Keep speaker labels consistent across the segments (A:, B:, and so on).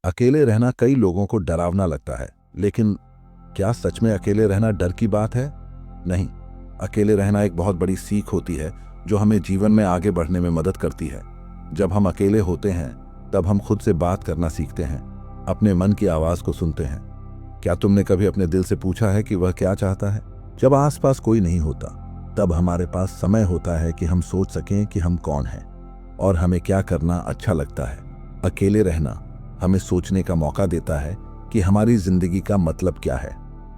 A: अकेले रहना कई लोगों को डरावना लगता है, लेकिन क्या सच में अकेले रहना डर की बात है? नहीं। अकेले रहना एक बहुत बड़ी सीख होती है जो हमें जीवन में आगे बढ़ने में मदद करती है। जब हम अकेले होते हैं तब हम खुद से बात करना सीखते हैं, अपने मन की आवाज को सुनते हैं। क्या तुमने कभी अपने दिल से पूछा है कि वह क्या चाहता है? जब आसपास कोई नहीं होता तब हमारे पास समय होता है कि हम सोच सकें कि हम कौन हैं और हमें क्या करना अच्छा लगता है। अकेले रहना हमें सोचने का मौका देता है कि हमारी जिंदगी का मतलब क्या है,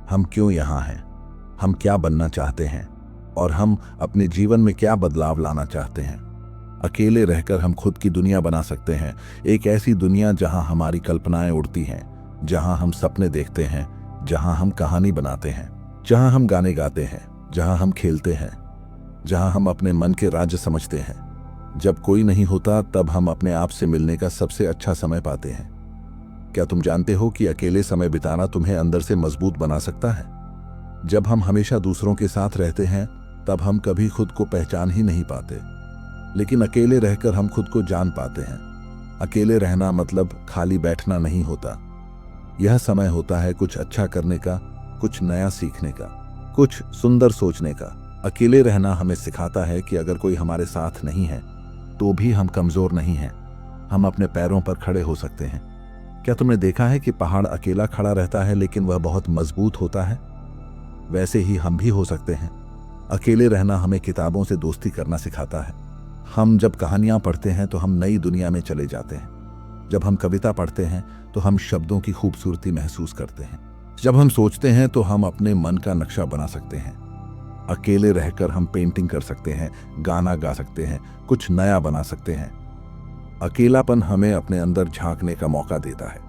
A: हम क्यों यहाँ हैं, हम क्या बनना चाहते हैं और हम अपने जीवन में क्या बदलाव लाना चाहते हैं। अकेले रहकर हम खुद की दुनिया बना सकते हैं, एक ऐसी दुनिया जहां हमारी कल्पनाएं उड़ती हैं, जहां हम सपने देखते हैं, जहां हम कहानी बनाते हैं, जहां हम गाने गाते हैं, जहां हम खेलते हैं, जहां हम अपने मन के राज्य समझते हैं। जब कोई नहीं होता तब हम अपने आप से मिलने का सबसे अच्छा समय पाते हैं। क्या तुम जानते हो कि अकेले समय बिताना तुम्हें अंदर से मजबूत बना सकता है? जब हम हमेशा दूसरों के साथ रहते हैं तब हम कभी खुद को पहचान ही नहीं पाते, लेकिन अकेले रहकर हम खुद को जान पाते हैं। अकेले रहना मतलब खाली बैठना नहीं होता। यह समय होता है कुछ अच्छा करने का, कुछ नया सीखने का, कुछ सुंदर सोचने का। अकेले रहना हमें सिखाता है कि अगर कोई हमारे साथ नहीं है तो भी हम कमजोर नहीं हैं, हम अपने पैरों पर खड़े हो सकते हैं। क्या तुमने देखा है कि पहाड़ अकेला खड़ा रहता है लेकिन वह बहुत मजबूत होता है? वैसे ही हम भी हो सकते हैं। अकेले रहना हमें किताबों से दोस्ती करना सिखाता है। हम जब कहानियां पढ़ते हैं तो हम नई दुनिया में चले जाते हैं। जब हम कविता पढ़ते हैं तो हम शब्दों की खूबसूरती महसूस करते हैं। जब हम सोचते हैं तो हम अपने मन का नक्शा बना सकते हैं। अकेले रहकर हम पेंटिंग कर सकते हैं, गाना गा सकते हैं, कुछ नया बना सकते हैं। अकेलापन हमें अपने अंदर झांकने का मौका देता है।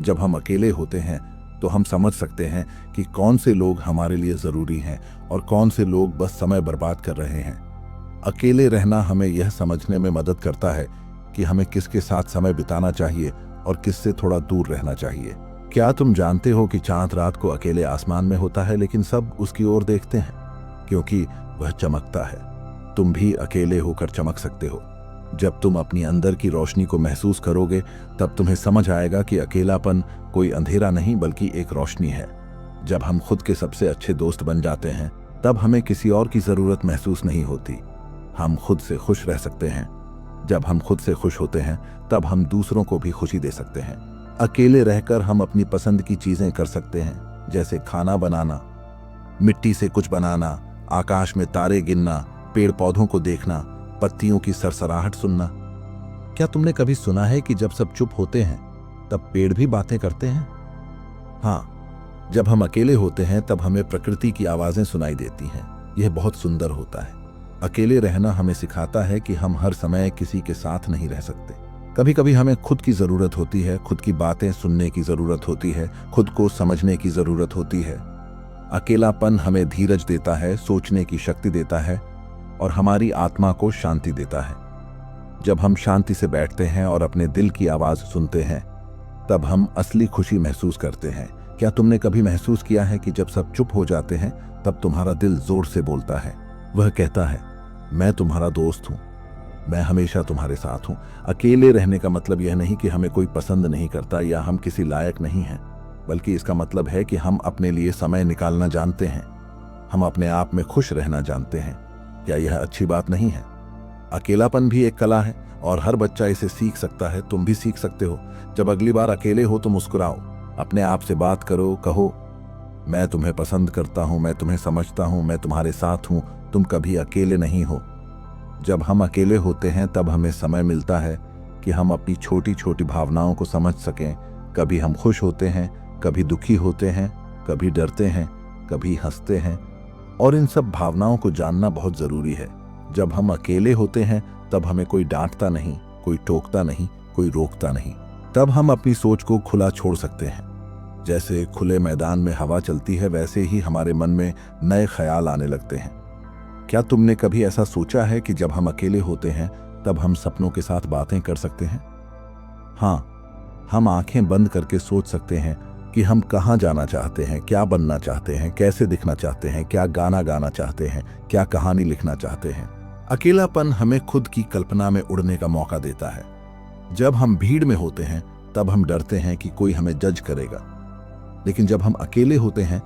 A: जब हम अकेले होते हैं तो हम समझ सकते हैं कि कौन से लोग हमारे लिए जरूरी हैं और कौन से लोग बस समय बर्बाद कर रहे हैं। अकेले रहना हमें यह समझने में मदद करता है कि हमें किसके साथ समय बिताना चाहिए और किससे थोड़ा दूर रहना चाहिए। क्या तुम जानते हो कि चांद रात को अकेले आसमान में होता है लेकिन सब उसकी ओर देखते हैं क्योंकि वह चमकता है। तुम भी अकेले होकर चमक सकते हो। जब तुम अपनी अंदर की रोशनी को महसूस करोगे तब तुम्हें समझ आएगा कि अकेलापन कोई अंधेरा नहीं बल्कि एक रोशनी है। जब हम खुद के सबसे अच्छे दोस्त बन जाते हैं तब हमें किसी और की जरूरत महसूस नहीं होती। हम खुद से खुश रह सकते हैं। जब हम खुद से खुश होते हैं तब हम दूसरों को भी खुशी दे सकते हैं। अकेले रहकर हम अपनी पसंद की चीजें कर सकते हैं, जैसे खाना बनाना, मिट्टी से कुछ बनाना, आकाश में तारे गिनना, पेड़ पौधों को देखना, पत्तियों की सरसराहट सुनना। क्या तुमने कभी सुना है कि जब सब चुप होते हैं तब पेड़ भी बातें करते हैं? हाँ, जब हम अकेले होते हैं तब हमें प्रकृति की आवाजें सुनाई देती हैं। यह बहुत सुंदर होता है। अकेले रहना हमें सिखाता है कि हम हर समय किसी के साथ नहीं रह सकते। कभी कभी हमें खुद की जरूरत होती है, खुद की बातें सुनने की जरूरत होती है, खुद को समझने की जरूरत होती है। अकेलापन हमें धीरज देता है, सोचने की शक्ति देता है और हमारी आत्मा को शांति देता है। जब हम शांति से बैठते हैं और अपने दिल की आवाज सुनते हैं तब हम असली खुशी महसूस करते हैं। क्या तुमने कभी महसूस किया है कि जब सब चुप हो जाते हैं तब तुम्हारा दिल जोर से बोलता है? वह कहता है, मैं तुम्हारा दोस्त हूं, मैं हमेशा तुम्हारे साथ हूं। अकेले रहने का मतलब यह नहीं कि हमें कोई पसंद नहीं करता या हम किसी लायक नहीं हैं, बल्कि इसका मतलब है कि हम अपने लिए समय निकालना जानते हैं, हम अपने आप में खुश रहना जानते हैं। क्या यह अच्छी बात नहीं है? अकेलापन भी एक कला है और हर बच्चा इसे सीख सकता है। तुम भी सीख सकते हो। जब अगली बार अकेले हो तो मुस्कुराओ, अपने आप से बात करो, कहो, मैं तुम्हें पसंद करता हूं, मैं तुम्हें समझता हूं, मैं तुम्हारे साथ हूं, तुम कभी अकेले नहीं हो। जब हम अकेले होते हैं तब हमें समय मिलता है कि हम अपनी छोटी छोटी भावनाओं को समझ सकें। कभी हम खुश होते हैं, कभी दुखी होते हैं, कभी डरते हैं, कभी हंसते हैं, और इन सब भावनाओं को जानना बहुत जरूरी है। जब हम अकेले होते हैं तब हमें कोई डांटता नहीं, कोई टोकता नहीं, कोई रोकता नहीं। तब हम अपनी सोच को खुला छोड़ सकते हैं। जैसे खुले मैदान में हवा चलती है वैसे ही हमारे मन में नए ख्याल आने लगते हैं। क्या तुमने कभी ऐसा सोचा है कि जब हम अकेले होते हैं तब हम सपनों के साथ बातें कर सकते हैं? हाँ, हम आंखें बंद करके सोच सकते हैं कि हम कहाँ जाना चाहते हैं, क्या बनना चाहते हैं, कैसे दिखना चाहते हैं, क्या गाना गाना चाहते हैं, क्या कहानी लिखना चाहते हैं। अकेलापन हमें खुद की कल्पना में उड़ने का मौका देता है। जब हम भीड़ में होते हैं तब हम डरते हैं कि कोई हमें जज करेगा। लेकिन जब हम अकेले होते हैं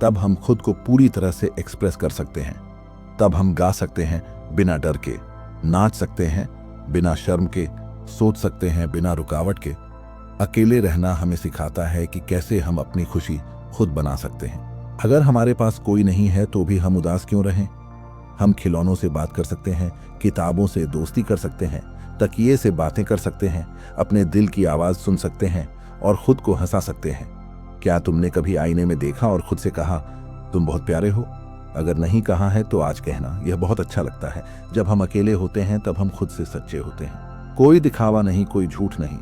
A: तब हम खुद को पूरी तरह से एक्सप्रेस कर सकते हैं। तब हम गा सकते हैं बिना डर के, नाच सकते हैं बिना शर्म के, सोच सकते हैं बिना रुकावट के। अकेले रहना हमें सिखाता है कि कैसे हम अपनी खुशी खुद बना सकते हैं। अगर हमारे पास कोई नहीं है तो भी हम उदास क्यों रहें? हम खिलौनों से बात कर सकते हैं, किताबों से दोस्ती कर सकते हैं, तकिए से बातें कर सकते हैं, अपने दिल की आवाज़ सुन सकते हैं और खुद को हंसा सकते हैं। क्या तुमने कभी आईने में देखा और खुद से कहा तुम बहुत प्यारे हो? अगर नहीं कहा है तो आज कहना, यह बहुत अच्छा लगता है। जब हम अकेले होते हैं तब हम खुद से सच्चे होते हैं। कोई दिखावा नहीं, कोई झूठ नहीं,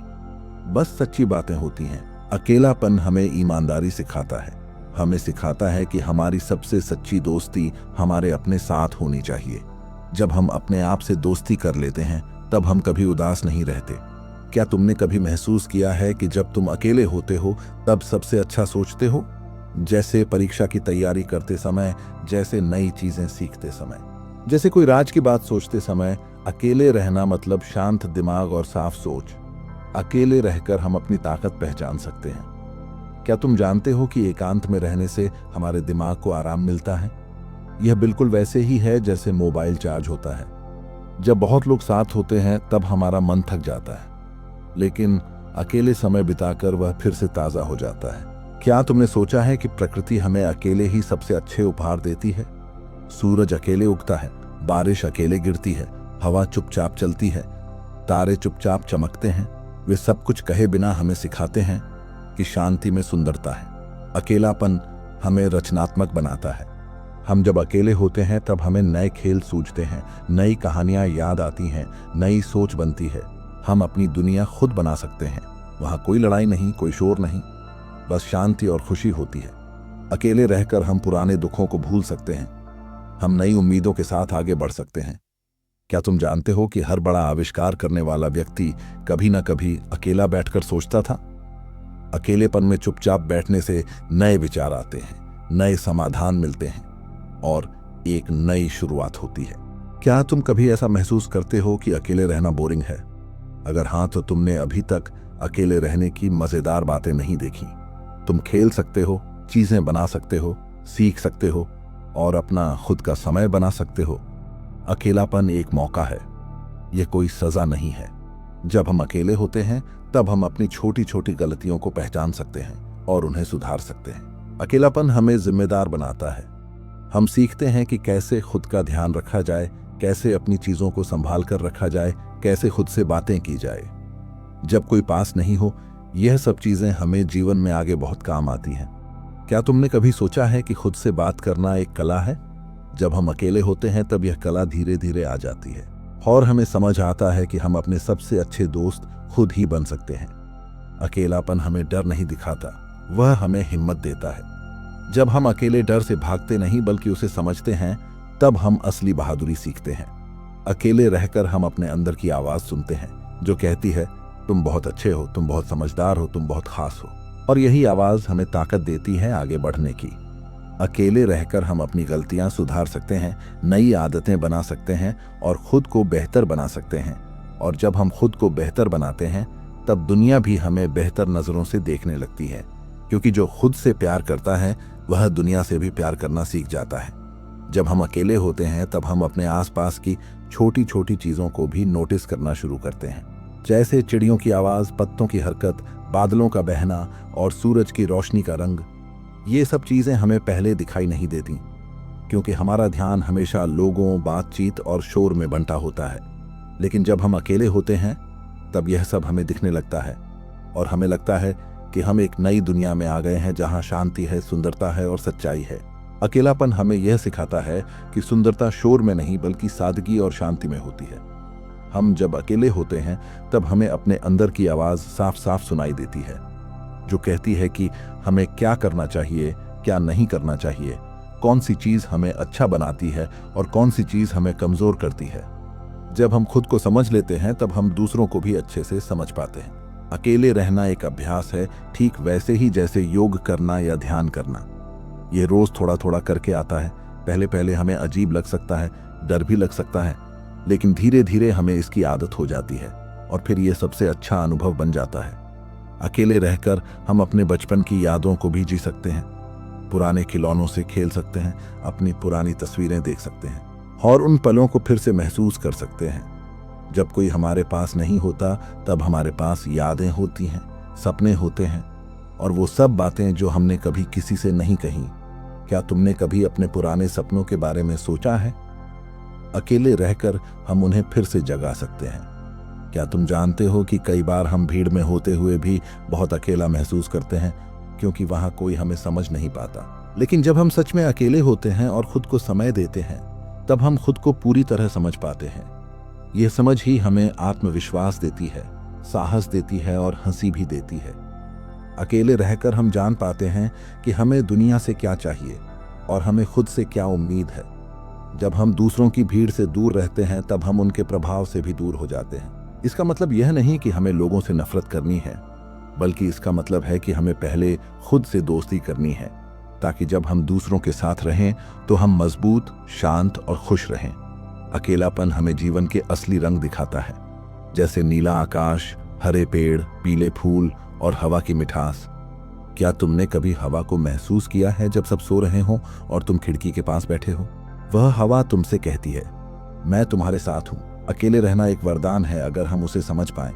A: बस सच्ची बातें होती हैं। अकेलापन हमें ईमानदारी सिखाता है। हमें सिखाता है कि हमारी सबसे सच्ची दोस्ती हमारे अपने साथ होनी चाहिए। जब हम अपने आप से दोस्ती कर लेते हैं तब हम कभी उदास नहीं रहते। क्या तुमने कभी महसूस किया है कि जब तुम अकेले होते हो तब सबसे अच्छा सोचते हो? जैसे परीक्षा की तैयारी करते समय, जैसे नई चीजें सीखते समय, जैसे कोई राज की बात सोचते समय। अकेले रहना मतलब शांत दिमाग और साफ सोच। अकेले रहकर हम अपनी ताकत पहचान सकते हैं। क्या तुम जानते हो कि एकांत में रहने से हमारे दिमाग को आराम मिलता है? यह बिल्कुल वैसे ही है जैसे मोबाइल चार्ज होता है। जब बहुत लोग साथ होते हैं तब हमारा मन थक जाता है, लेकिन अकेले समय बिताकर वह फिर से ताज़ा हो जाता है। क्या तुमने सोचा है कि प्रकृति हमें अकेले ही सबसे अच्छे उपहार देती है? सूरज अकेले उगता है, बारिश अकेले गिरती है, हवा चुपचाप चलती है, तारे चुपचाप चमकते हैं। वे सब कुछ कहे बिना हमें सिखाते हैं कि शांति में सुंदरता है। अकेलापन हमें रचनात्मक बनाता है। हम जब अकेले होते हैं तब हमें नए खेल सूझते हैं, नई कहानियां याद आती हैं, नई सोच बनती है। हम अपनी दुनिया खुद बना सकते हैं। वहाँ कोई लड़ाई नहीं, कोई शोर नहीं, बस शांति और खुशी होती है। अकेले रहकर हम पुराने दुखों को भूल सकते हैं। हम नई उम्मीदों के साथ आगे बढ़ सकते हैं। क्या तुम जानते हो कि हर बड़ा आविष्कार करने वाला व्यक्ति कभी ना कभी अकेला बैठकर सोचता था? अकेलेपन में चुपचाप बैठने से नए विचार आते हैं, नए समाधान मिलते हैं और एक नई शुरुआत होती है। क्या तुम कभी ऐसा महसूस करते हो कि अकेले रहना बोरिंग है? अगर हाँ, तो तुमने अभी तक अकेले रहने की मजेदार बातें नहीं देखी। तुम खेल सकते हो, चीजें बना सकते हो, सीख सकते हो और अपना खुद का समय बना सकते हो। अकेलापन एक मौका है, यह कोई सजा नहीं है। जब हम अकेले होते हैं तब हम अपनी छोटी छोटी गलतियों को पहचान सकते हैं और उन्हें सुधार सकते हैं। अकेलापन हमें जिम्मेदार बनाता है। हम सीखते हैं कि कैसे खुद का ध्यान रखा जाए, कैसे अपनी चीजों को संभाल कर रखा जाए, कैसे खुद से बातें की जाए जब कोई पास नहीं हो। यह सब चीजें हमें जीवन में आगे बहुत काम आती हैं। क्या तुमने कभी सोचा है कि खुद से बात करना एक कला है? जब हम अकेले होते हैं तब यह कला धीरे धीरे आ जाती है और हमें समझ आता है कि हम अपने सबसे अच्छे दोस्त खुद ही बन सकते हैं। अकेलापन हमें डर नहीं दिखाता, वह हमें हिम्मत देता है। जब हम अकेले डर से भागते नहीं बल्कि उसे समझते हैं तब हम असली बहादुरी सीखते हैं। अकेले रहकर हम अपने अंदर की आवाज सुनते हैं जो कहती है तुम बहुत अच्छे हो, तुम बहुत समझदार हो, तुम बहुत खास हो। और यही आवाज हमें ताकत देती है आगे बढ़ने की। अकेले रहकर हम अपनी गलतियां सुधार सकते हैं, नई आदतें बना सकते हैं और खुद को बेहतर बना सकते हैं। और जब हम खुद को बेहतर बनाते हैं तब दुनिया भी हमें बेहतर नजरों से देखने लगती है, क्योंकि जो खुद से प्यार करता है वह दुनिया से भी प्यार करना सीख जाता है। जब हम अकेले होते हैं तब हम अपने आसपास की छोटी छोटी चीजों को भी नोटिस करना शुरू करते हैं, जैसे चिड़ियों की आवाज, पत्तों की हरकत, बादलों का बहना और सूरज की रोशनी का रंग। ये सब चीजें हमें पहले दिखाई नहीं देती क्योंकि हमारा ध्यान हमेशा लोगों, बातचीत और शोर में बंटा होता है। लेकिन जब हम अकेले होते हैं तब यह सब हमें दिखने लगता है और हमें लगता है कि हम एक नई दुनिया में आ गए हैं जहां शांति है, सुंदरता है और सच्चाई है। अकेलापन हमें यह सिखाता है कि सुंदरता शोर में नहीं बल्कि सादगी और शांति में होती है। हम जब अकेले होते हैं तब हमें अपने अंदर की आवाज साफ साफ सुनाई देती है जो कहती है कि हमें क्या करना चाहिए, क्या नहीं करना चाहिए, कौन सी चीज हमें अच्छा बनाती है और कौन सी चीज हमें कमजोर करती है। जब हम खुद को समझ लेते हैं तब हम दूसरों को भी अच्छे से समझ पाते हैं। अकेले रहना एक अभ्यास है, ठीक वैसे ही जैसे योग करना या ध्यान करना। ये रोज थोड़ा थोड़ा करके आता है। पहले पहले हमें अजीब लग सकता है, डर भी लग सकता है, लेकिन धीरे धीरे हमें इसकी आदत हो जाती है और फिर ये सबसे अच्छा अनुभव बन जाता है। अकेले रहकर हम अपने बचपन की यादों को भी जी सकते हैं, पुराने खिलौनों से खेल सकते हैं, अपनी पुरानी तस्वीरें देख सकते हैं और उन पलों को फिर से महसूस कर सकते हैं। जब कोई हमारे पास नहीं होता तब हमारे पास यादें होती हैं, सपने होते हैं और वो सब बातें जो हमने कभी किसी से नहीं कही। क्या तुमने कभी अपने पुराने सपनों के बारे में सोचा है? अकेले रहकर हम उन्हें फिर से जगा सकते हैं। क्या तुम जानते हो कि कई बार हम भीड़ में होते हुए भी बहुत अकेला महसूस करते हैं, क्योंकि वहां कोई हमें समझ नहीं पाता। लेकिन जब हम सच में अकेले होते हैं और खुद को समय देते हैं, तब हम खुद को पूरी तरह समझ पाते हैं। यह समझ ही हमें आत्मविश्वास देती है, साहस देती है और हंसी भी देती है। अकेले रहकर हम जान पाते हैं कि हमें दुनिया से क्या चाहिए और हमें खुद से क्या उम्मीद है। जब हम दूसरों की भीड़ से दूर रहते हैं तब हम उनके प्रभाव से भी दूर हो जाते हैं। इसका मतलब यह नहीं कि हमें लोगों से नफरत करनी है, बल्कि इसका मतलब है कि हमें पहले खुद से दोस्ती करनी है, ताकि जब हम दूसरों के साथ रहें तो हम मजबूत, शांत और खुश रहें। अकेलापन हमें जीवन के असली रंग दिखाता है, जैसे नीला आकाश, हरे पेड़, पीले फूल और हवा की मिठास। क्या तुमने कभी हवा को महसूस किया है जब सब सो रहे हों और तुम खिड़की के पास बैठे हो? वह हवा तुमसे कहती है, मैं तुम्हारे साथ हूं। अकेले रहना एक वरदान है अगर हम उसे समझ पाएं।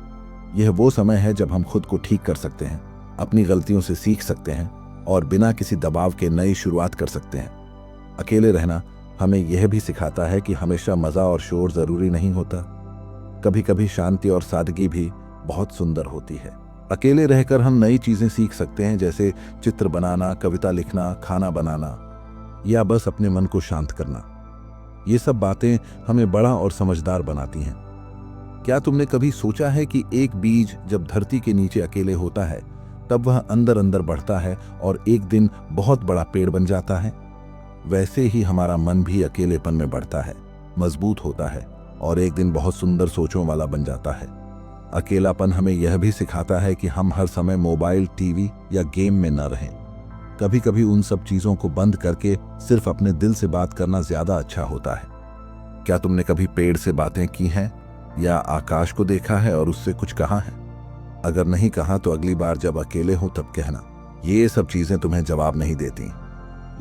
A: यह वो समय है जब हम खुद को ठीक कर सकते हैं, अपनी गलतियों से सीख सकते हैं और बिना किसी दबाव के नई शुरुआत कर सकते हैं। अकेले रहना हमें यह भी सिखाता है कि हमेशा मजा और शोर जरूरी नहीं होता। कभी कभी शांति और सादगी भी बहुत सुंदर होती है। अकेले रहकर हम नई चीजें सीख सकते हैं, जैसे चित्र बनाना, कविता लिखना, खाना बनाना या बस अपने मन को शांत करना। ये सब बातें हमें बड़ा और समझदार बनाती हैं। क्या तुमने कभी सोचा है कि एक बीज जब धरती के नीचे अकेले होता है तब वह अंदर अंदर बढ़ता है और एक दिन बहुत बड़ा पेड़ बन जाता है? वैसे ही हमारा मन भी अकेलेपन में बढ़ता है, मजबूत होता है और एक दिन बहुत सुंदर सोचों वाला बन जाता है। अकेलापन हमें यह भी सिखाता है कि हम हर समय मोबाइल, टीवी या गेम में न रहें। कभी कभी उन सब चीजों को बंद करके सिर्फ अपने दिल से बात करना ज्यादा अच्छा होता है। क्या तुमने कभी पेड़ से बातें की हैं या आकाश को देखा है और उससे कुछ कहा है? अगर नहीं कहा तो अगली बार जब अकेले हो तब कहना। ये सब चीजें तुम्हें जवाब नहीं देती,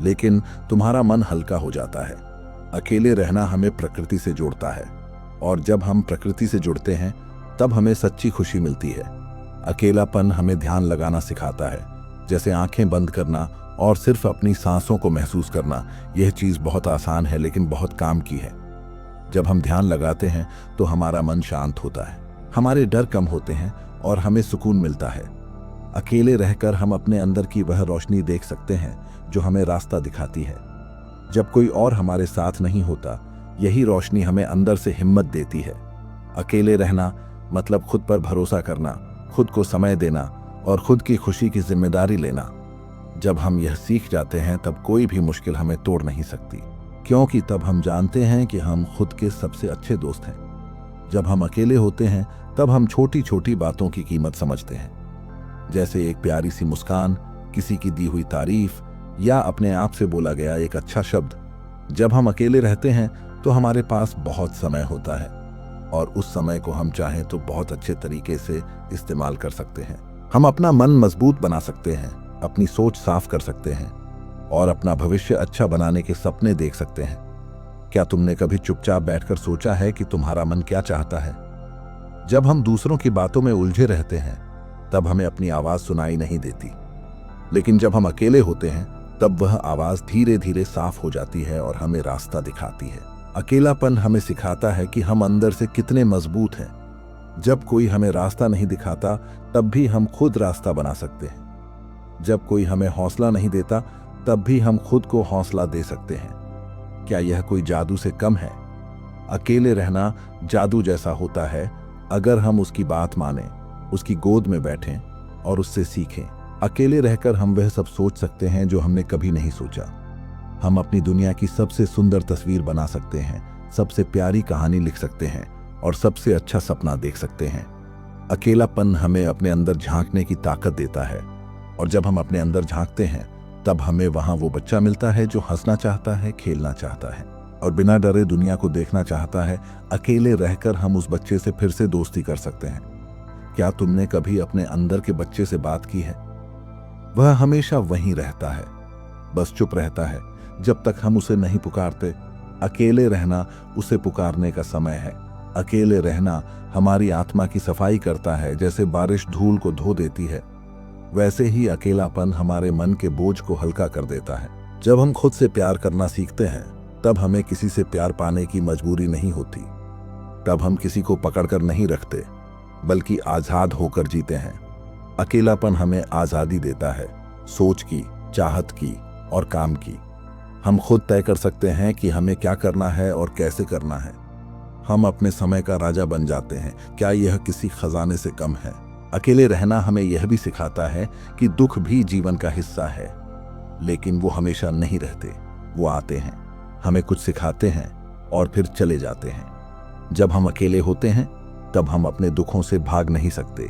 A: लेकिन तुम्हारा मन हल्का हो जाता है। अकेले रहना हमें प्रकृति से जोड़ता है और जब हम प्रकृति से जुड़ते हैं तब हमें सच्ची खुशी मिलती है। अकेलापन हमें ध्यान लगाना सिखाता है, जैसे आंखें बंद करना और सिर्फ अपनी सांसों को महसूस करना। यह चीज बहुत आसान है लेकिन बहुत काम की है। जब हम ध्यान लगाते हैं तो हमारा मन शांत होता है, हमारे डर कम होते हैं और हमें सुकून मिलता है। अकेले रहकर हम अपने अंदर की वह रोशनी देख सकते हैं जो हमें रास्ता दिखाती है। जब कोई और हमारे साथ नहीं होता, यही रोशनी हमें अंदर से हिम्मत देती है। अकेले रहना मतलब खुद पर भरोसा करना, खुद को समय देना और खुद की खुशी की जिम्मेदारी लेना। जब हम यह सीख जाते हैं तब कोई भी मुश्किल हमें तोड़ नहीं सकती, क्योंकि तब हम जानते हैं कि हम खुद के सबसे अच्छे दोस्त हैं। जब हम अकेले होते हैं तब हम छोटी छोटी बातों की कीमत समझते हैं, जैसे एक प्यारी सी मुस्कान, किसी की दी हुई तारीफ या अपने आप से बोला गया एक अच्छा शब्द। जब हम अकेले रहते हैं तो हमारे पास बहुत समय होता है और उस समय को हम चाहें तो बहुत अच्छे तरीके से इस्तेमाल कर सकते हैं। हम अपना मन मजबूत बना सकते हैं, अपनी सोच साफ कर सकते हैं और अपना भविष्य अच्छा बनाने के सपने देख सकते हैं। क्या तुमने कभी चुपचाप बैठकर सोचा है कि तुम्हारा मन क्या चाहता है? जब हम दूसरों की बातों में उलझे रहते हैं तब हमें अपनी आवाज सुनाई नहीं देती, लेकिन जब हम अकेले होते हैं तब वह आवाज धीरे धीरे साफ हो जाती है और हमें रास्ता दिखाती है। अकेलापन हमें सिखाता है कि हम अंदर से कितने मजबूत हैं। जब कोई हमें रास्ता नहीं दिखाता तब भी हम खुद रास्ता बना सकते हैं। जब कोई हमें हौसला नहीं देता तब भी हम खुद को हौसला दे सकते हैं। क्या यह कोई जादू से कम है? अकेले रहना जादू जैसा होता है अगर हम उसकी बात मानें, उसकी गोद में बैठें और उससे सीखें। अकेले रहकर हम वह सब सोच सकते हैं जो हमने कभी नहीं सोचा। हम अपनी दुनिया की सबसे सुंदर तस्वीर बना सकते हैं, सबसे प्यारी कहानी लिख सकते हैं और सबसे अच्छा सपना देख सकते हैं। अकेलापन हमें अपने अंदर झांकने की ताकत देता है और जब हम अपने अंदर झांकते हैं तब हमें वहां वो बच्चा मिलता है जो हंसना चाहता है, खेलना चाहता है और बिना डरे दुनिया को देखना चाहता है। अकेले रहकर हम उस बच्चे से फिर से दोस्ती कर सकते हैं। क्या तुमने कभी अपने अंदर के बच्चे से बात की है? वह हमेशा वहीं रहता है, बस चुप रहता है जब तक हम उसे नहीं पुकारते। अकेले रहना उसे पुकारने का समय है। अकेले रहना हमारी आत्मा की सफाई करता है। जैसे बारिश धूल को धो देती है, वैसे ही अकेलापन हमारे मन के बोझ को हल्का कर देता है। जब हम खुद से प्यार करना सीखते हैं, तब हमें किसी से प्यार पाने की मजबूरी नहीं होती। तब हम किसी को पकड़कर नहीं रखते, बल्कि आजाद होकर जीते हैं। अकेलापन हमें आजादी देता है, सोच की, चाहत की और काम की। हम खुद तय कर सकते हैं कि हमें क्या करना है और कैसे करना है। हम अपने समय का राजा बन जाते हैं। क्या यह किसी खजाने से कम है? अकेले रहना हमें यह भी सिखाता है कि दुख भी जीवन का हिस्सा है, लेकिन वो हमेशा नहीं रहते। वो आते हैं, हमें कुछ सिखाते हैं और फिर चले जाते हैं। जब हम अकेले होते हैं, तब हम अपने दुखों से भाग नहीं सकते।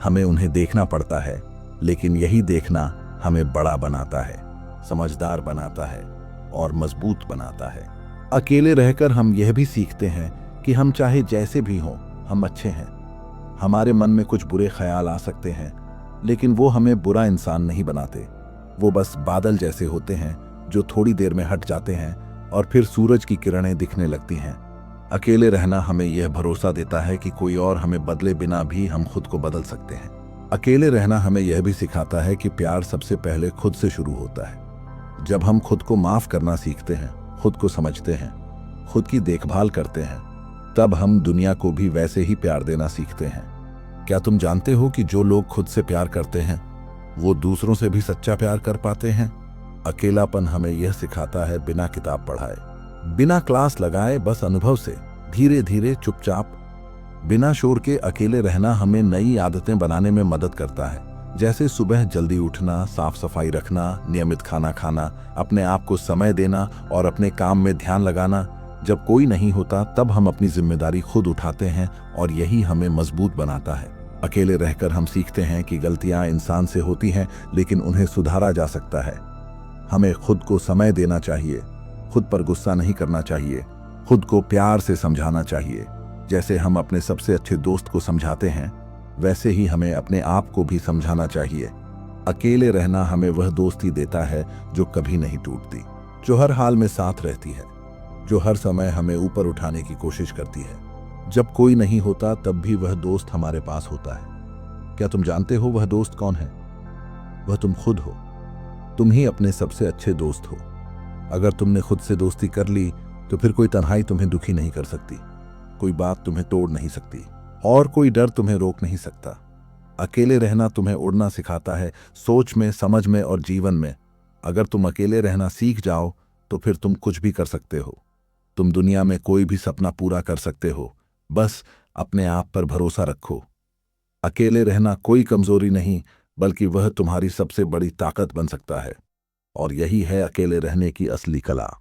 A: हमें उन्हें देखना पड़ता है, लेकिन यही देखना हमें बड़ा बनाता है, समझदार बनाता है और मजबूत बनाता है। अकेले रहकर हम यह भी सीखते हैं कि हम चाहे जैसे भी हों, हम अच्छे हैं। हमारे मन में कुछ बुरे ख्याल आ सकते हैं, लेकिन वो हमें बुरा इंसान नहीं बनाते। वो बस बादल जैसे होते हैं जो थोड़ी देर में हट जाते हैं और फिर सूरज की किरणें दिखने लगती हैं। अकेले रहना हमें यह भरोसा देता है कि कोई और हमें बदले बिना भी हम खुद को बदल सकते हैं। अकेले रहना हमें यह भी सिखाता है कि प्यार सबसे पहले खुद से शुरू होता है। जब हम खुद को माफ करना सीखते हैं, खुद को समझते हैं, खुद की देखभाल करते हैं, तब हम दुनिया को भी वैसे ही प्यार देना सीखते हैं। क्या तुम जानते हो कि जो लोग खुद से प्यार करते हैं, वो दूसरों से भी सच्चा प्यार कर पाते हैं? अकेलापन हमें यह सिखाता है बिना किताब पढ़ाए, बिना क्लास लगाए, बस अनुभव से, धीरे धीरे, चुपचाप, बिना शोर के। अकेले रहना हमें नई आदतें बनाने में मदद करता है, जैसे सुबह जल्दी उठना, साफ सफाई रखना, नियमित खाना खाना, अपने आप को समय देना और अपने काम में ध्यान लगाना। जब कोई नहीं होता, तब हम अपनी जिम्मेदारी खुद उठाते हैं और यही हमें मजबूत बनाता है। अकेले रहकर हम सीखते हैं कि गलतियां इंसान से होती हैं, लेकिन उन्हें सुधारा जा सकता है। हमें खुद को समय देना चाहिए, खुद पर गुस्सा नहीं करना चाहिए, खुद को प्यार से समझाना चाहिए। जैसे हम अपने सबसे अच्छे दोस्त को समझाते हैं, वैसे ही हमें अपने आप को भी समझाना चाहिए। अकेले रहना हमें वह दोस्ती देता है जो कभी नहीं टूटती, जो हर हाल में साथ रहती है, जो हर समय हमें ऊपर उठाने की कोशिश करती है। जब कोई नहीं होता, तब भी वह दोस्त हमारे पास होता है। क्या तुम जानते हो वह दोस्त कौन है? वह तुम खुद हो। तुम ही अपने सबसे अच्छे दोस्त हो। अगर तुमने खुद से दोस्ती कर ली, तो फिर कोई तन्हाई तुम्हें दुखी नहीं कर सकती, कोई बात तुम्हें तोड़ नहीं सकती और कोई डर तुम्हें रोक नहीं सकता। अकेले रहना तुम्हें उड़ना सिखाता है, सोच में, समझ में और जीवन में। अगर तुम अकेले रहना सीख जाओ, तो फिर तुम कुछ भी कर सकते हो। तुम दुनिया में कोई भी सपना पूरा कर सकते हो। बस अपने आप पर भरोसा रखो। अकेले रहना कोई कमजोरी नहीं, बल्कि वह तुम्हारी सबसे बड़ी ताकत बन सकता है। और यही है अकेले रहने की असली कला।